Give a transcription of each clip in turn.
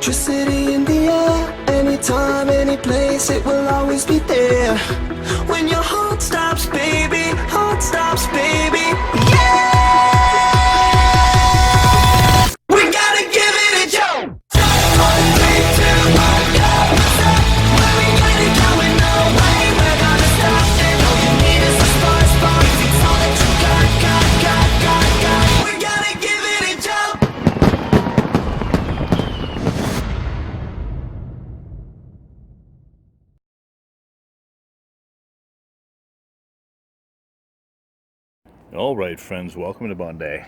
electricity in the air. Anytime, any place, it will always be there. When your heart stops, baby, yeah. We gotta give it a jump. 1, 3, 2, 1, go. Where we gonna go and no way we're gonna stop. And all you need is a spark. It's all that you got. We gotta give it a jump. All right, friends, welcome to Monday.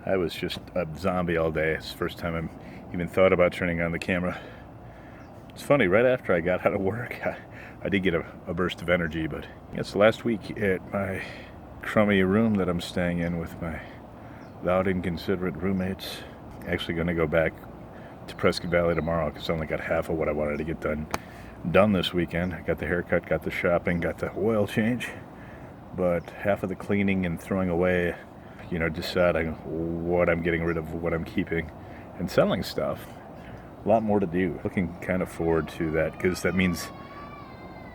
I was just a zombie all day. It's the first time I even thought about turning on the camera. It's funny, right after I got out of work, I did get a burst of energy, but it's last week at my crummy room that I'm staying in with my loud, inconsiderate roommates. Actually going to go back to Prescott Valley tomorrow because I only got half of what I wanted to get done this weekend. I got the haircut, got the shopping, got the oil change. But half of the cleaning and throwing away, deciding what I'm getting rid of, what I'm keeping, and selling stuff. A lot more to do. Looking kind of forward to that because that means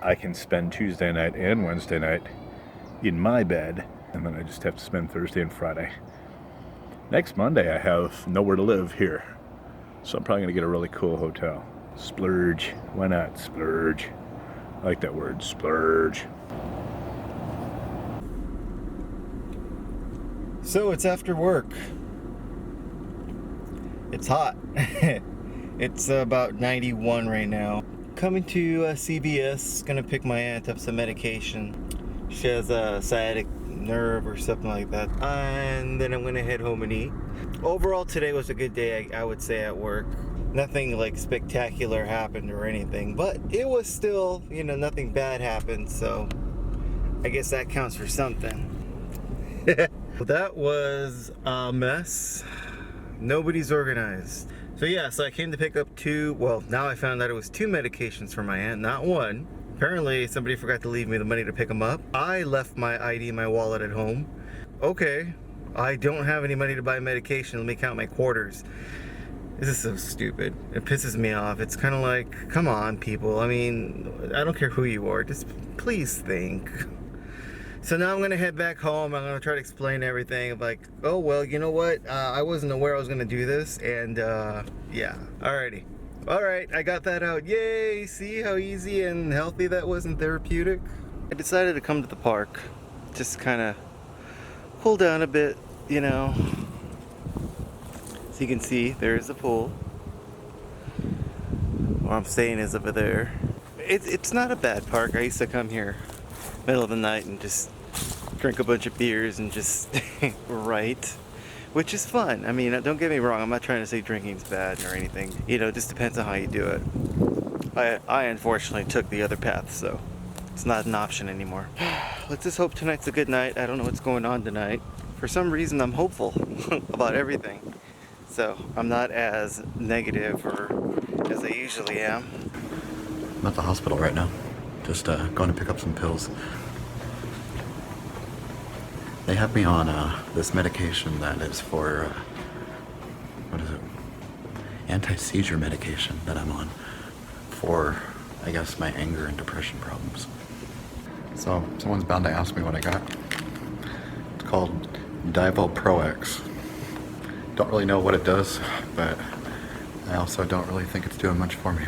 I can spend Tuesday night and Wednesday night in my bed, and then I just have to spend Thursday and Friday. Next Monday I have nowhere to live here, so I'm probably going to get a really cool hotel. Splurge. Why not? Splurge. I like that word, splurge. So it's after work. It's hot. It's about 91 right now. Coming to CVS, gonna pick my aunt up some medication. She has a sciatic nerve or something like that. And then I'm gonna head home and eat. Overall, today was a good day, I would say, at work. Nothing like spectacular happened or anything, but it was still, nothing bad happened, so I guess that counts for something. That was a mess. Nobody's organized. So I came to pick up now I found out it was 2 medications for my aunt, not 1. Apparently somebody forgot to leave me the money to pick them up. I left my ID and my wallet at home. Okay, I don't have any money to buy medication. Let me count my quarters. This is so stupid. It pisses me off. It's kind of like, come on, people. I mean, I don't care who you are. Just please think. So now I'm going to head back home. I'm going to try to explain everything. Like, oh, well, you know what? I wasn't aware I was going to do this. And, yeah. Alrighty. Alright, I got that out. Yay! See how easy and healthy that was and therapeutic? I decided to come to the park. Just kind of cool down a bit, So you can see, there's the pool. Where I'm staying is over there. It's not a bad park. I used to come here middle of the night and just drink a bunch of beers and just write, which is fun. I mean, don't get me wrong, I'm not trying to say drinking's bad or anything. It just depends on how you do it. I unfortunately took the other path, so it's not an option anymore. Let's just hope tonight's a good night. I don't know what's going on tonight. For some reason, I'm hopeful about everything. So I'm not as negative as I usually am. I'm at the hospital right now. Just going to pick up some pills. They have me on this medication that is for, what is it? Anti-seizure medication that I'm on for, I guess, my anger and depression problems. So someone's bound to ask me what I got. It's called Divalproex. Don't really know what it does, but I also don't really think it's doing much for me.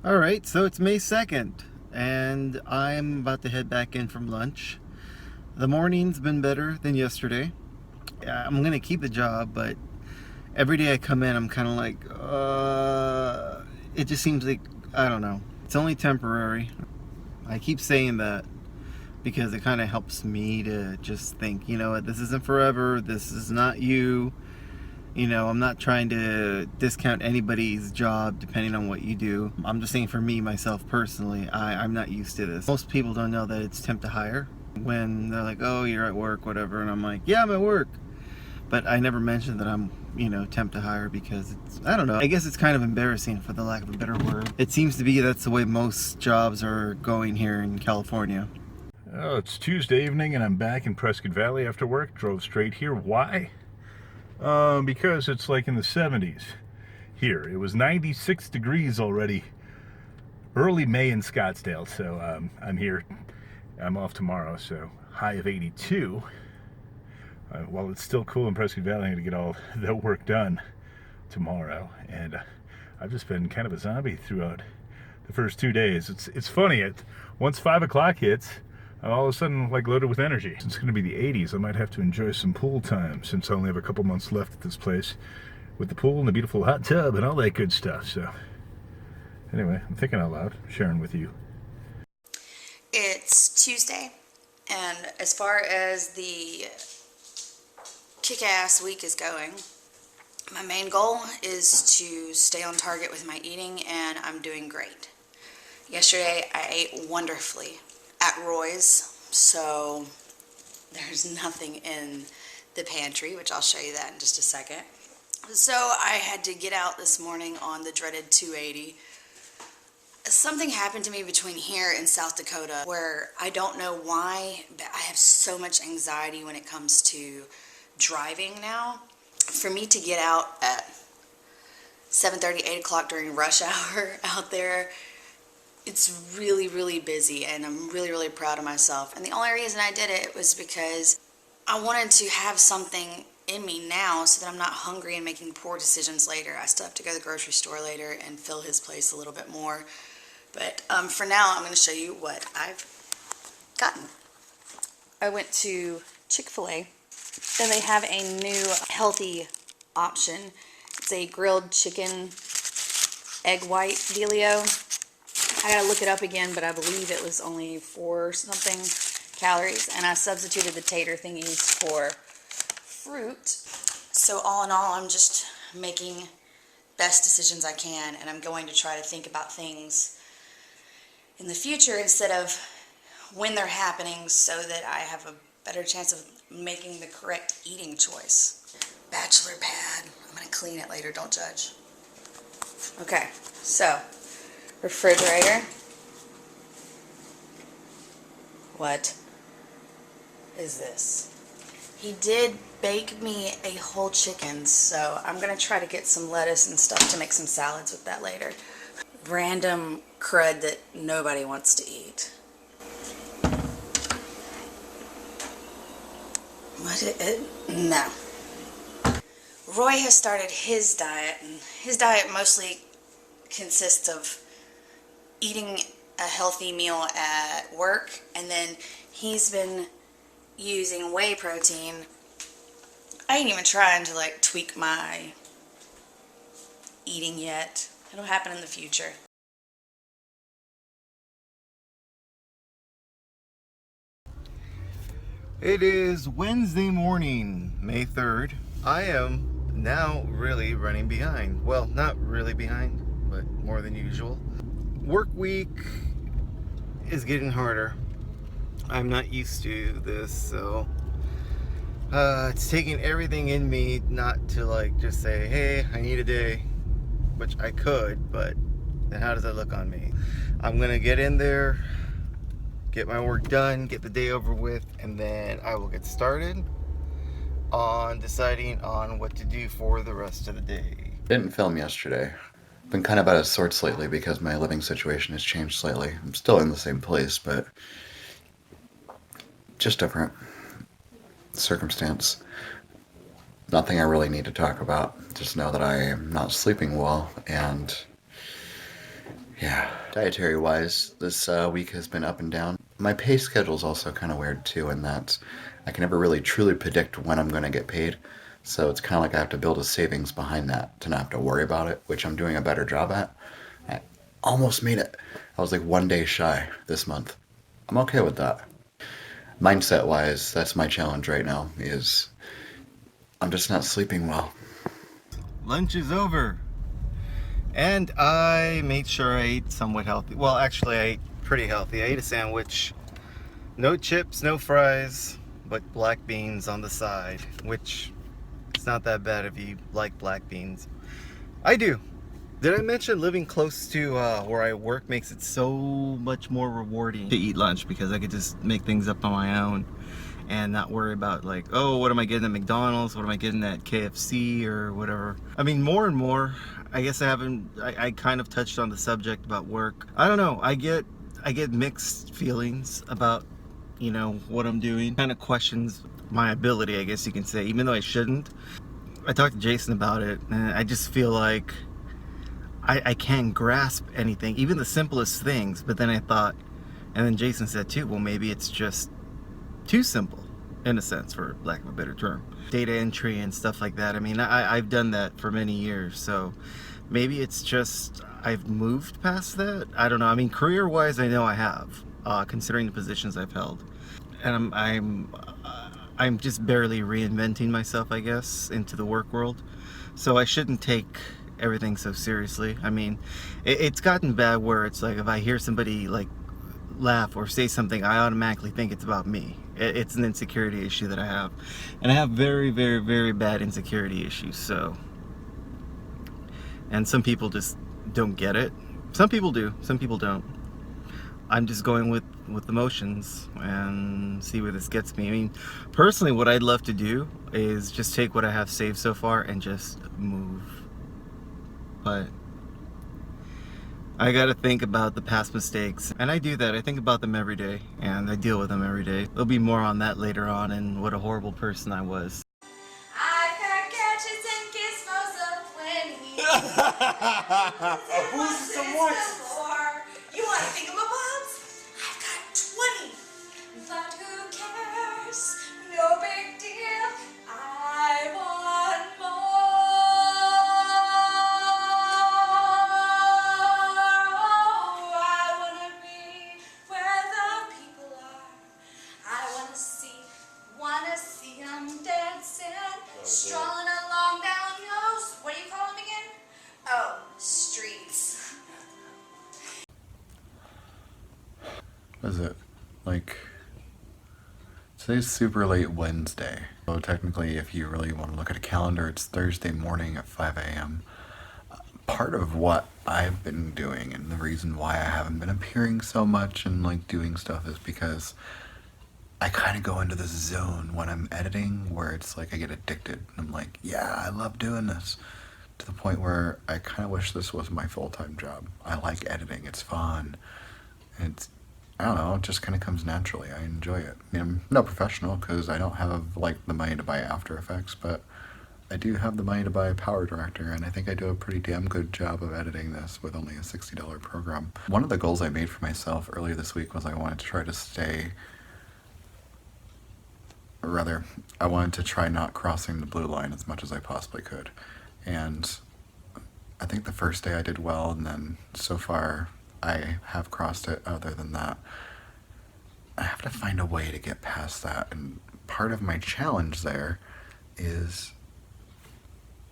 Alright, so it's May 2nd, and I'm about to head back in from lunch. The morning's been better than yesterday. I'm going to keep the job, but every day I come in, I'm kind of like, it just seems like, I don't know. It's only temporary. I keep saying that because it kind of helps me to just think, this isn't forever, this is not you. I'm not trying to discount anybody's job depending on what you do. I'm just saying for me, myself personally, I'm not used to this. Most people don't know that it's temp to hire when they're like, oh, you're at work, whatever. And I'm like, yeah, I'm at work. But I never mentioned that I'm, temp to hire because I don't know. I guess it's kind of embarrassing for the lack of a better word. It seems to be that's the way most jobs are going here in California. Oh, it's Tuesday evening and I'm back in Prescott Valley after work. Drove straight here. Why? Because it's like in the 70s here. It was 96 degrees already early May in Scottsdale, so I'm here. I'm off tomorrow, so high of 82. While it's still cool in Prescott Valley, I'm going to get all the work done tomorrow. And I've just been kind of a zombie throughout the first 2 days. It's funny. Once 5 o'clock hits, I'm all of a sudden like loaded with energy. It's going to be the 80s. I might have to enjoy some pool time since I only have a couple months left at this place with the pool and the beautiful hot tub and all that good stuff. So anyway, I'm thinking out loud, sharing with you. It's Tuesday, and as far as the kick-ass week is going, my main goal is to stay on target with my eating, and I'm doing great. Yesterday, I ate wonderfully at Roy's, so there's nothing in the pantry, which I'll show you that in just a second. So I had to get out this morning on the dreaded 280. Something happened to me between here and South Dakota where I don't know why, but I have so much anxiety when it comes to driving now. For me to get out at 7:30, 8 o'clock during rush hour out there, it's really, really busy, and I'm really, really proud of myself. And the only reason I did it was because I wanted to have something in me now so that I'm not hungry and making poor decisions later. I still have to go to the grocery store later and fill his place a little bit more. But for now, I'm going to show you what I've gotten. I went to Chick-fil-A, and they have a new healthy option. It's a grilled chicken egg white dealio. I got to look it up again, but I believe it was only 4 something calories, and I substituted the tater thingies for fruit. So all in all, I'm just making best decisions I can, and I'm going to try to think about things in the future instead of when they're happening so that I have a better chance of making the correct eating choice. Bachelor pad. I'm going to clean it later, don't judge. Okay, so refrigerator. What is this? He did bake me a whole chicken, so I'm going to try to get some lettuce and stuff to make some salads with that later. Random crud that nobody wants to eat. No. Roy has started his diet, and his diet mostly consists of eating a healthy meal at work, and then he's been using whey protein. I ain't even trying to like tweak my eating yet. It'll happen in the future. It is Wednesday morning, May 3rd. I am now really running behind. Well, not really behind, but more than usual. Work week is getting harder. I'm not used to this, so it's taking everything in me not to like just say, hey, I need a day, which I could, but then how does that look on me? I'm gonna get in there, get my work done, get the day over with, and then I will get started on deciding on what to do for the rest of the day. Didn't film yesterday. Been kind of out of sorts lately because my living situation has changed slightly. I'm still in the same place, but just different circumstance. Nothing I really need to talk about. Just know that I am not sleeping well, and yeah. Dietary wise, this week has been up and down. My pay schedule is also kind of weird too, in that I can never really truly predict when I'm going to get paid. So it's kind of like I have to build a savings behind that to not have to worry about it, which I'm doing a better job at. I almost made it. I was like 1 day shy this month. I'm okay with that. Mindset wise, that's my challenge right now, is I'm just not sleeping well. Lunch is over. And I made sure I ate somewhat healthy. Well, actually, I ate pretty healthy. I ate a sandwich. No chips, no fries, but black beans on the side, which it's not that bad if you like black beans. I do. Did I mention living close to where I work makes it so much more rewarding to eat lunch because I could just make things up on my own and not worry about like, oh, what am I getting at McDonald's? What am I getting at KFC or whatever? I mean, more and more, I guess I kind of touched on the subject about work. I don't know, I get mixed feelings about, you know, what I'm doing. Kind of questions my ability, I guess you can say, even though I shouldn't. I talked to Jason about it, and I just feel like I can't grasp anything, even the simplest things. But then I thought, and then Jason said too, well, maybe it's just too simple, in a sense, for lack of a better term. Data entry and stuff like that. I mean, I've done that for many years, so maybe it's just I've moved past that. I don't know. I mean, career-wise, I know I have, considering the positions I've held, and I'm just barely reinventing myself, I guess, into the work world. So I shouldn't take everything so seriously. I mean, it's gotten bad where it's like if I hear somebody like laugh or say something, I automatically think it's about me. It's an insecurity issue that I have, and I have very, very, very bad insecurity issues. So, and some people just don't get it. Some people do, some people don't. I'm just going with the motions and see where this gets me. I mean, personally, what I'd love to do is just take what I have saved so far and just move. But I gotta think about the past mistakes, and I do that. I think about them every day, and I deal with them every day. There'll be more on that later on, and what a horrible person I was. I've got gadgets and gizmos aplenty. Who's someone? You want to think of my bobs? I've got 20. But who cares? No big deal. I want more. Oh, I want to be where the people are. I want to see them dancing, strolling along down those, what do you call them again? Oh, streets. What is it? Like, today's super late Wednesday. So technically, if you really want to look at a calendar, it's Thursday morning at 5 a.m. Part of what I've been doing and the reason why I haven't been appearing so much and like doing stuff is because I kind of go into this zone when I'm editing where it's like I get addicted. I'm like, yeah, I love doing this. To the point where I kind of wish this was my full-time job. I like editing. It's fun. It's, I don't know, it just kind of comes naturally. I enjoy it. I mean, I'm no professional because I don't have like the money to buy After Effects, but I do have the money to buy a Power Director, and I think I do a pretty damn good job of editing this with only a $60 program. One of the goals I made for myself earlier this week was I wanted to try to stay, or rather, I wanted to try not crossing the blue line as much as I possibly could. And I think the first day I did well, and then so far I have crossed it. Other than that, I have to find a way to get past that. And part of my challenge there is,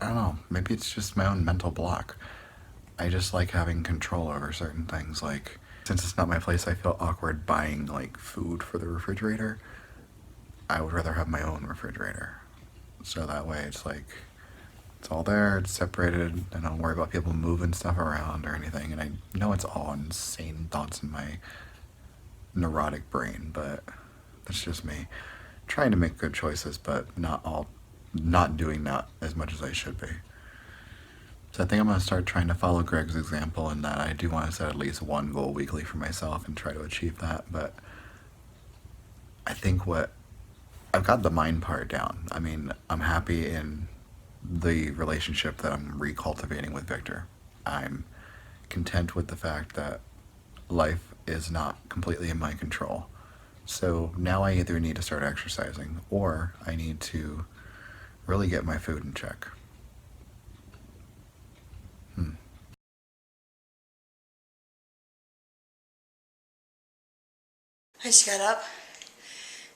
I don't know, maybe it's just my own mental block. I just like having control over certain things. Like, since it's not my place, I feel awkward buying like food for the refrigerator. I would rather have my own refrigerator. So that way it's like, it's all there, it's separated, I don't worry about people moving stuff around or anything, and I know it's all insane thoughts in my neurotic brain, but that's just me. Trying to make good choices, but not doing that as much as I should be. So I think I'm going to start trying to follow Greg's example in that I do want to set at least one goal weekly for myself and try to achieve that, but I think I've got the mind part down. I mean, I'm happy in the relationship that I'm recultivating with Victor. I'm content with the fact that life is not completely in my control. So now I either need to start exercising or I need to really get my food in check. I just got up,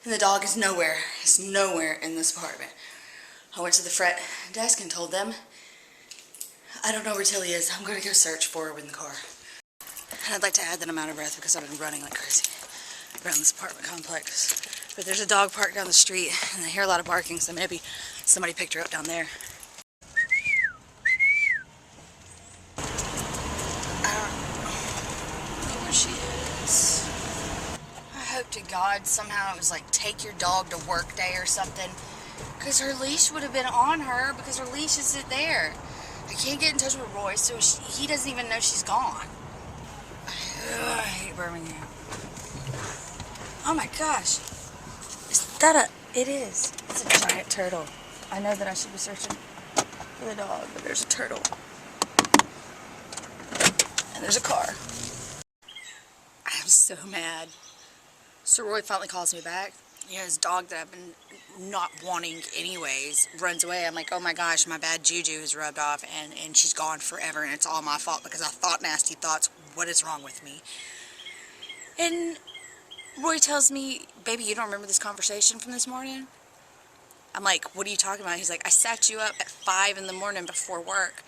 and the dog is nowhere. It's nowhere in this apartment. I went to the front desk and told them, I don't know where Tilly is. I'm going to go search for her in the car. And I'd like to add that I'm out of breath because I've been running like crazy around this apartment complex. But there's a dog parked down the street, and I hear a lot of barking, so maybe somebody picked her up down there. God somehow it was like take your dog to work day or something. Because her leash would have been on her because her leash isn't there. I can't get in touch with Roy, so he doesn't even know she's gone. Ugh, I hate Birmingham. Oh my gosh. Is that it is. It's a giant turtle. I know that I should be searching for the dog, but there's a turtle. And there's a car. I'm so mad. So Roy finally calls me back. You know, his dog that I've been not wanting anyways runs away. I'm like, oh my gosh, my bad juju has rubbed off and she's gone forever and it's all my fault because I thought nasty thoughts. What is wrong with me? And Roy tells me, baby, you don't remember this conversation from this morning? I'm like, what are you talking about? He's like, I sat you up at 5 in the morning before work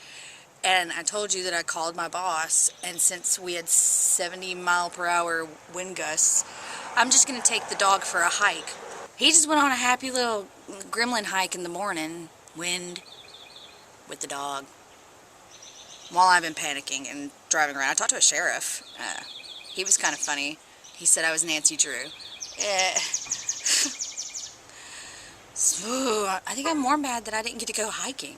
and I told you that I called my boss, and since we had 70-mile-per-hour wind gusts, I'm just going to take the dog for a hike. He just went on a happy little gremlin hike in the morning, wind, with the dog, while I've been panicking and driving around. I talked to a sheriff. He was kind of funny. He said I was Nancy Drew. So, I think I'm more mad that I didn't get to go hiking.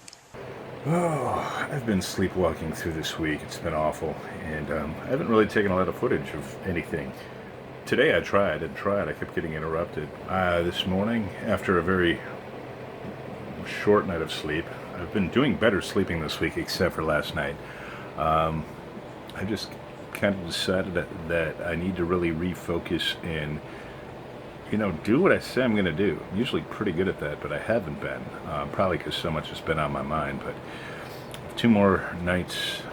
Oh, I've been sleepwalking through this week. It's been awful, and I haven't really taken a lot of footage of anything. Today I tried. I kept getting interrupted. This morning, after a very short night of sleep, I've been doing better sleeping this week, except for last night. I just kind of decided that I need to really refocus and, you know, do what I say I'm going to do. I'm usually pretty good at that, but I haven't been. Probably because so much has been on my mind. But 2 more nights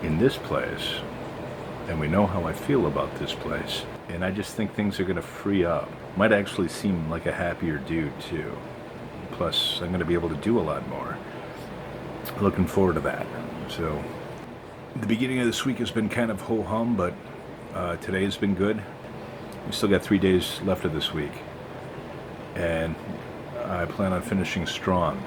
in this place, and we know how I feel about this place. And I just think things are going to free up. Might actually seem like a happier dude, too. Plus, I'm going to be able to do a lot more. Looking forward to that. So, the beginning of this week has been kind of ho-hum, but today has been good. We still got 3 days left of this week, and I plan on finishing strong.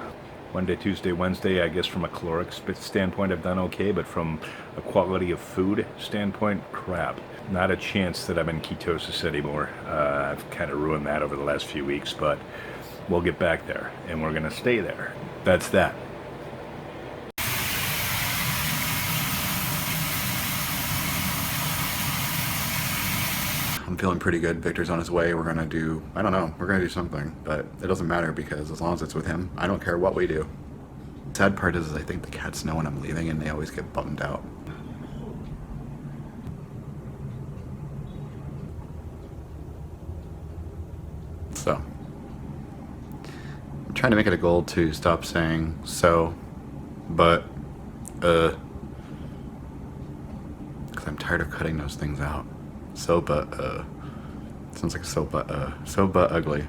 Monday, Tuesday, Wednesday, I guess from a caloric standpoint I've done okay, but from a quality of food standpoint, crap. Not a chance that I'm in ketosis anymore. I've kind of ruined that over the last few weeks, but we'll get back there, and we're going to stay there. That's that. I'm feeling pretty good. Victor's on his way. We're gonna do, I don't know, we're gonna do something, but it doesn't matter because as long as it's with him, I don't care what we do. Sad part is I think the cats know when I'm leaving and they always get bummed out. So, I'm trying to make it a goal to stop saying so, but, because I'm tired of cutting those things out. So but sounds like so but ugly.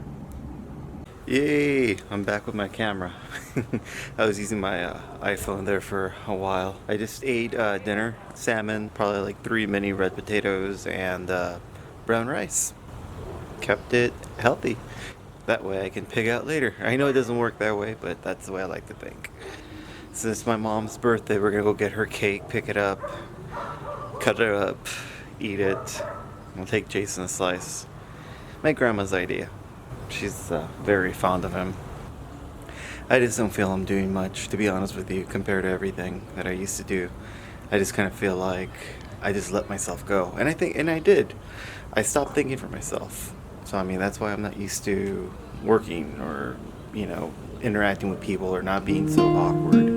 Yay! I'm back with my camera. I was using my iPhone there for a while. I just ate dinner, salmon, probably like 3 mini red potatoes, and brown rice. Kept it healthy. That way I can pig out later. I know it doesn't work that way, but that's the way I like to think. Since it's my mom's birthday, we're gonna go get her cake, pick it up, cut it up, eat it. I'll take Jason a slice. My grandma's idea. She's very fond of him. I just don't feel I'm doing much, to be honest with you, compared to everything that I used to do. I just kind of feel like I just let myself go. And I did. I stopped thinking for myself. So, I mean, that's why I'm not used to working or, you know, interacting with people or not being so awkward.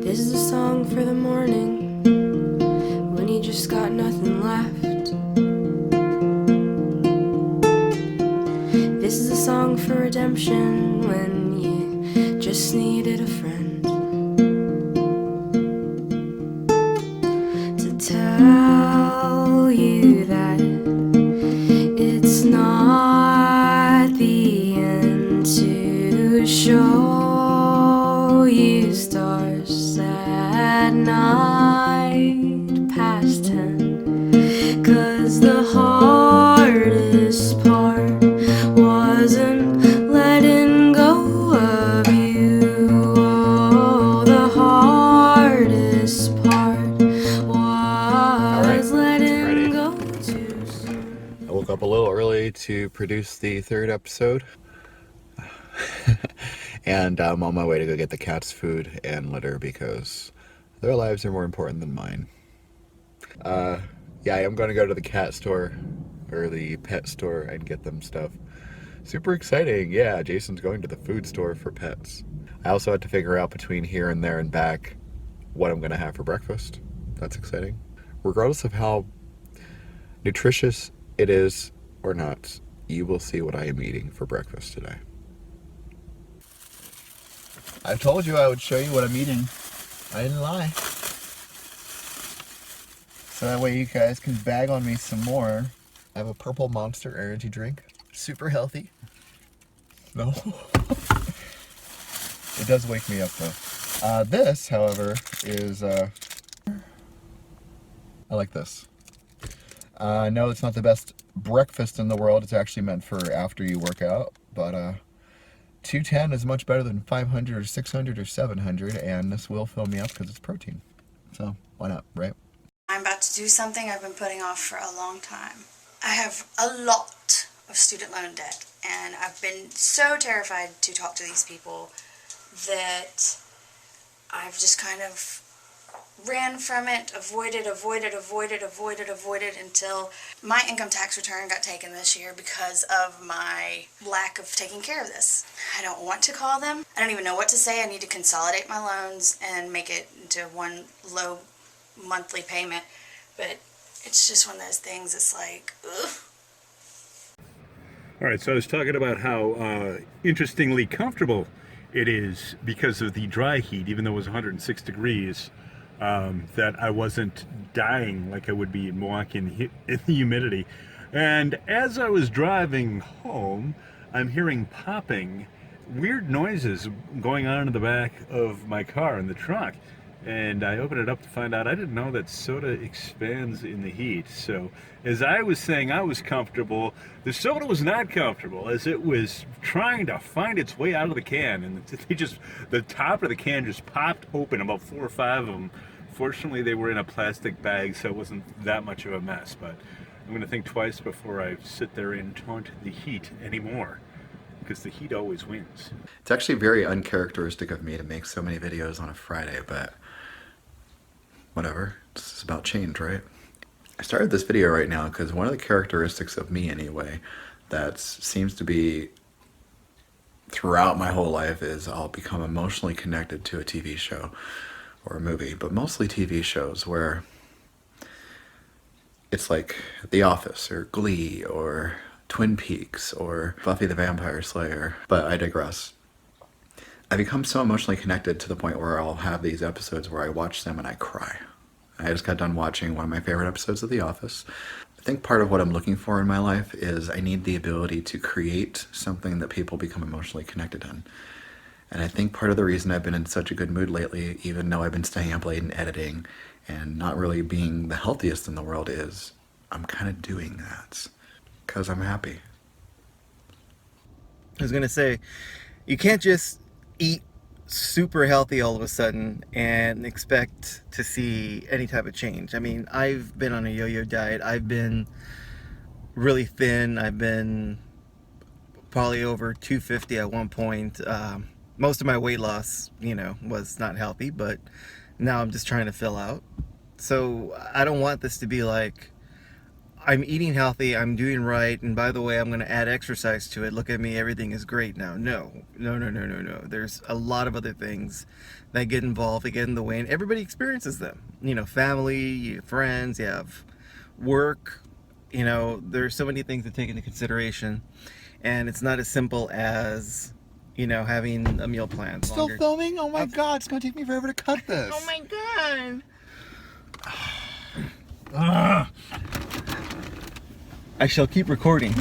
This is a song for the morning when you just got nothing left. This is a song for redemption when you just needed a friend to tell you that it's not the end, to show you stars at night past 10, 'cause the hardest part wasn't letting go of you. Oh, the hardest Woke up a little early to produce the third episode. And I'm on my way to go get the cats food and litter because their lives are more important than mine. Yeah, I am going to go to the cat store or the pet store and get them stuff. Super exciting. Yeah, Jason's going to the food store for pets. I also had to figure out between here and there and back what I'm going to have for breakfast. That's exciting. Regardless of how nutritious it is or not, you will see what I am eating for breakfast today. I told you I would show you what I'm eating. I didn't lie. So that way you guys can bag on me some more. I have a purple Monster energy drink. Super healthy. No. It does wake me up though. This, however, is I like this. No, it's not the best breakfast in the world. It's actually meant for after you work out, but 210 is much better than 500 or 600 or 700, and this will fill me up because it's protein. So why not, right? I'm about to do something I've been putting off for a long time. I have a lot of student loan debt, and I've been so terrified to talk to these people that I've just kind of ran from it, avoided until my income tax return got taken this year because of my lack of taking care of this. I don't want to call them. I don't even know what to say. I need to consolidate my loans and make it into one low monthly payment, but it's just one of those things. It's like, ugh. All right, so I was talking about how interestingly comfortable it is because of the dry heat, even though it was 106 degrees, that I wasn't dying like I would be in Milwaukee in the humidity. And as I was driving home, I'm hearing popping, weird noises going on in the back of my car in the trunk. And I opened it up to find out I didn't know that soda expands in the heat. So as I was saying I was comfortable, the soda was not comfortable as it was trying to find its way out of the can. And the top of the can just popped open, about 4 or 5 of them. Fortunately, they were in a plastic bag, so it wasn't that much of a mess. But I'm going to think twice before I sit there and taunt the heat anymore, because the heat always wins. It's actually very uncharacteristic of me to make so many videos on a Friday, but whatever. It's about change, right? I started this video right now because one of the characteristics of me anyway that seems to be throughout my whole life is I'll become emotionally connected to a TV show or a movie, but mostly TV shows where it's like The Office or Glee or Twin Peaks or Buffy the Vampire Slayer, but I digress. I become so emotionally connected to the point where I'll have these episodes where I watch them and I cry. I just got done watching one of my favorite episodes of The Office. I think part of what I'm looking for in my life is I need the ability to create something that people become emotionally connected in. And I think part of the reason I've been in such a good mood lately, even though I've been staying up late and editing and not really being the healthiest in the world, is I'm kind of doing that because I'm happy. I was gonna say, you can't just eat super healthy all of a sudden and expect to see any type of change. I mean, I've been on a yo-yo diet. I've been really thin. I've been probably over 250 at one point. Most of my weight loss, was not healthy, but now I'm just trying to fill out. So I don't want this to be like, I'm eating healthy, I'm doing right, and by the way, I'm going to add exercise to it. Look at me, everything is great now. No. There's a lot of other things that get involved, that get in the way, and everybody experiences them. Family, friends, you have work, there's so many things to take into consideration, and it's not as simple as, having a meal plan. Still filming? Oh my God, it's going to take me forever to cut this. Oh my God. I shall keep recording.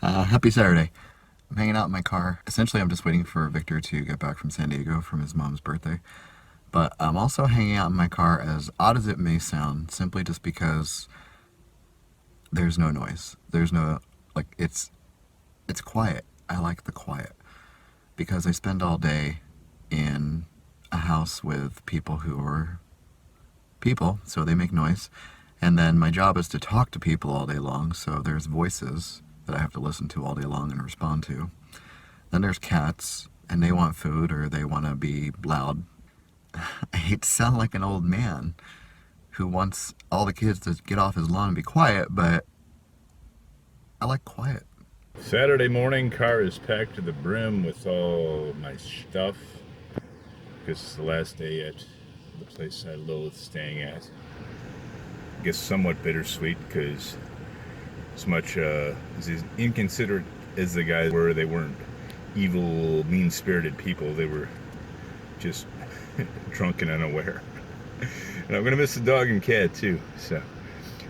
Happy Saturday. I'm hanging out in my car. Essentially, I'm just waiting for Victor to get back from San Diego from his mom's birthday. But I'm also hanging out in my car, as odd as it may sound, simply just because there's no noise. There's no, it's quiet. I like the quiet because I spend all day in a house with people who are people, so they make noise. And then my job is to talk to people all day long, so there's voices that I have to listen to all day long and respond to. Then there's cats, and they want food or they want to be loud. I hate to sound like an old man who wants all the kids to get off his lawn and be quiet, but I like quiet. Saturday morning, car is packed to the brim with all my stuff because it's the last day at the place I loathe staying at. I guess somewhat bittersweet because as much as inconsiderate as the guys were, they weren't evil, mean-spirited people. They were just drunk and unaware. And I'm gonna miss the dog and cat too. So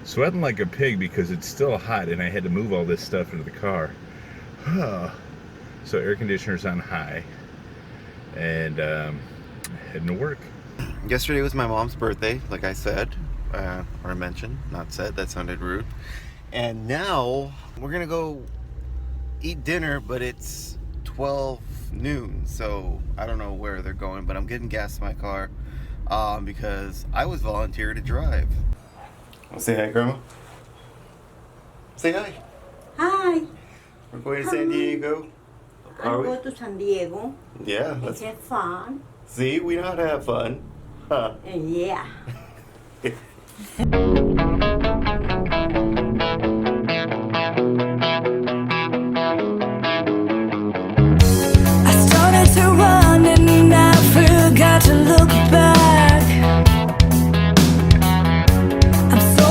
sweating like a pig because it's still hot and I had to move all this stuff into the car. So air conditioner's on high and heading to work. Yesterday was my mom's birthday, like I said, or I mentioned, not said, that sounded rude. And now we're gonna go eat dinner, but it's 12 noon, so I don't know where they're going, but I'm getting gas in my car because I was volunteered to drive. Say hi, Grandma. Say hi. Hi, We're going to San Diego. I'm going to San Diego. Yeah, It's have fun. see, we know how to have fun. Huh. And yeah. I started to run and I forgot to look back. I'm so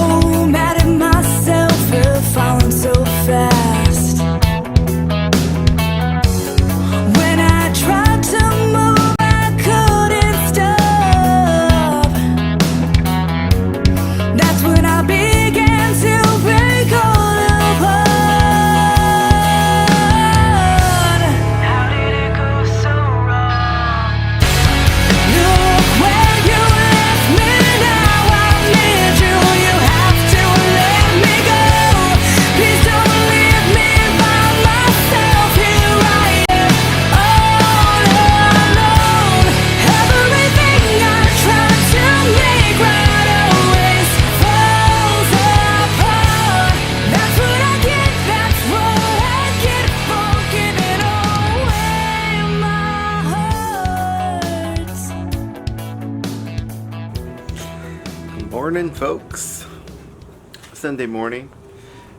mad at myself for falling so fast. When I tried to move, I couldn't stop. That's when I began to break all apart. How did it go so wrong? Look where you left me now. I need you. You have to let me go. Please don't leave me by myself. Here I am, all alone. Everything I tried to make right always falls apart. That's what I get. That's what I get for giving away my heart. Good morning, folks. Sunday morning.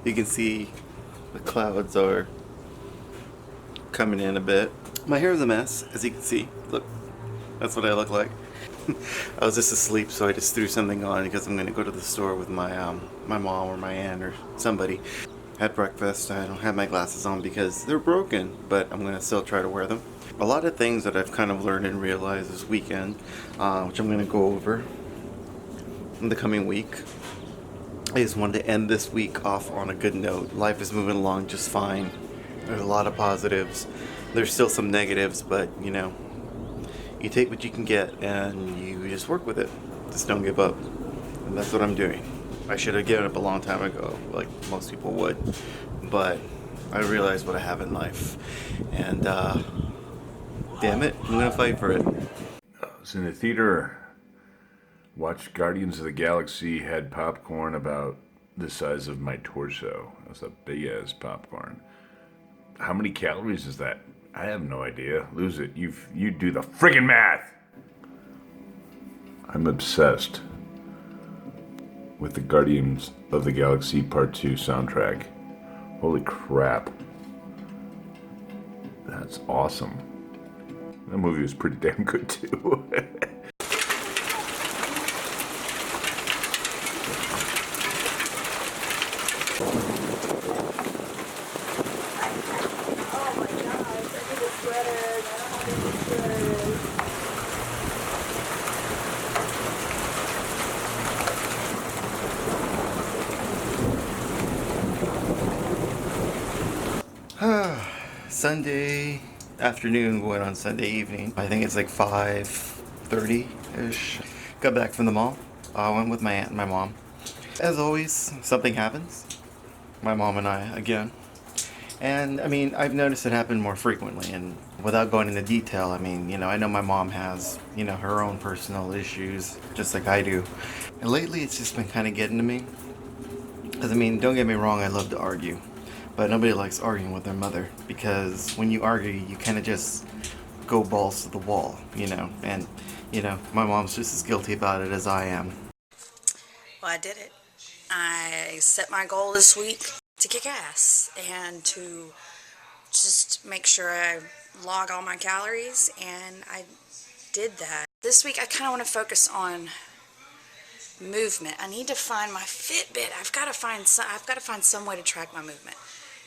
You can see the clouds are coming in a bit. My hair is a mess, as you can see. Look, that's what I look like. I was just asleep, so I just threw something on because I'm gonna go to the store with my my mom or my aunt or somebody. Had breakfast. I don't have my glasses on because they're broken, but I'm gonna still try to wear them. A lot of things that I've kind of learned and realized this weekend, which I'm gonna go over in the coming week. I just wanted to end this week off on a good note. Life is moving along just fine. There's a lot of positives. There's still some negatives, but you know, you take what you can get and you just work with it. Just don't give up. And that's what I'm doing. I should have given up a long time ago, like most people would. But I realized what I have in life. And damn it, I'm gonna fight for it. I was in the theater, watched Guardians of the Galaxy, had popcorn about the size of my torso. That's a big ass popcorn. How many calories is that? I have no idea. Lose it. You do the friggin' math. I'm obsessed with the Guardians of the Galaxy Part 2 soundtrack. Holy crap. That's awesome. That movie was pretty damn good too. Sunday afternoon, going on Sunday evening. I think it's like 5:30-ish. Got back from the mall. I went with my aunt and my mom. As always, something happens. My mom and I, again. And I mean, I've noticed it happen more frequently. And without going into detail, I mean, I know my mom has, her own personal issues, just like I do. And lately, it's just been kind of getting to me. Because I mean, don't get me wrong, I love to argue. But nobody likes arguing with their mother. Because when you argue, you kind of just go balls to the wall, And, my mom's just as guilty about it as I am. Well, I did it. I set my goal this week to kick ass and to just make sure I log all my calories, and I did that. This week I kind of want to focus on movement. I need to find my Fitbit. I've got to find some way to track my movement,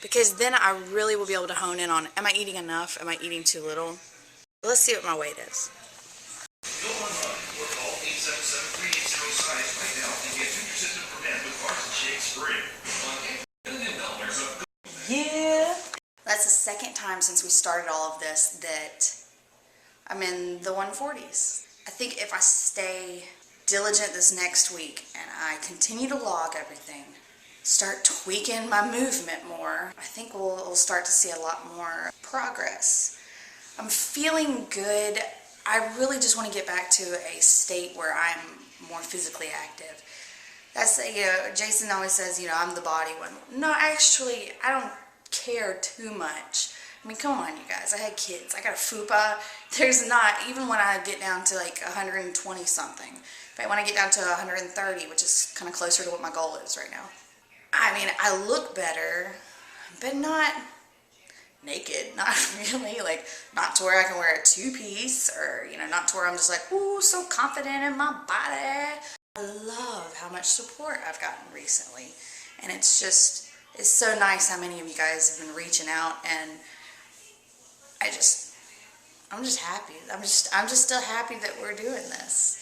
because then I really will be able to hone in on, am I eating enough? Am I eating too little? Let's see what my weight is. Yeah. That's the second time since we started all of this that I'm in the 140s. I think if I stay diligent this next week and I continue to log everything, start tweaking my movement more, I think we'll start to see a lot more progress. I'm feeling good. I really just want to get back to a state where I'm more physically active. That's, Jason always says, I'm the body one. No, actually, I don't care too much. I mean, come on, you guys. I had kids. I got a fupa. There's not, even when I get down to like 120 something, but when I get down to 130, which is kind of closer to what my goal is right now, I mean, I look better, but not naked, not really, like, not to where I can wear a two-piece, or, not to where I'm just like, ooh, so confident in my body. I love how much support I've gotten recently, and it's so nice how many of you guys have been reaching out, and I'm just happy. I'm just still happy that we're doing this.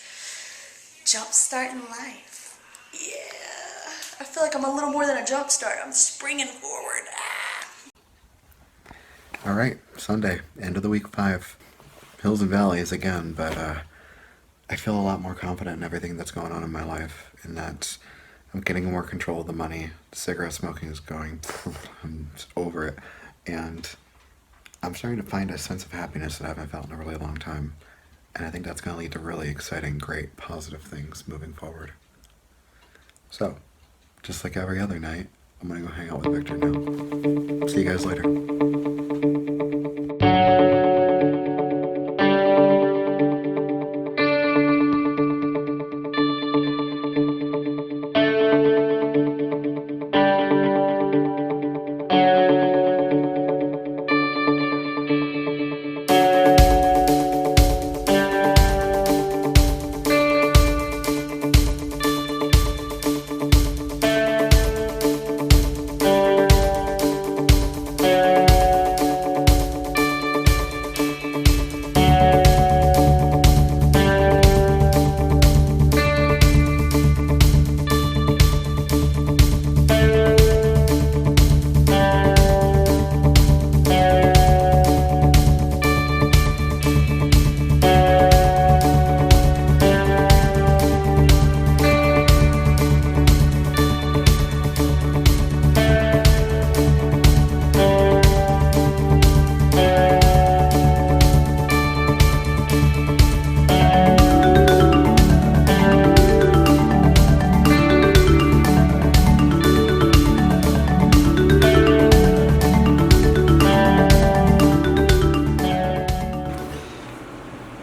Jumpstarting life. Yeah. I feel like I'm a little more than a jumpstart. I'm springing forward. All right, Sunday, end of the week 5. Hills and valleys again, but I feel a lot more confident in everything that's going on in my life, in that I'm getting more control of the money. Cigarette smoking is going, I'm just over it, and I'm starting to find a sense of happiness that I haven't felt in a really long time, and I think that's going to lead to really exciting, great, positive things moving forward. So, just like every other night, I'm going to go hang out with Victor now. See you guys later.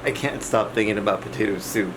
I can't stop thinking about potato soup.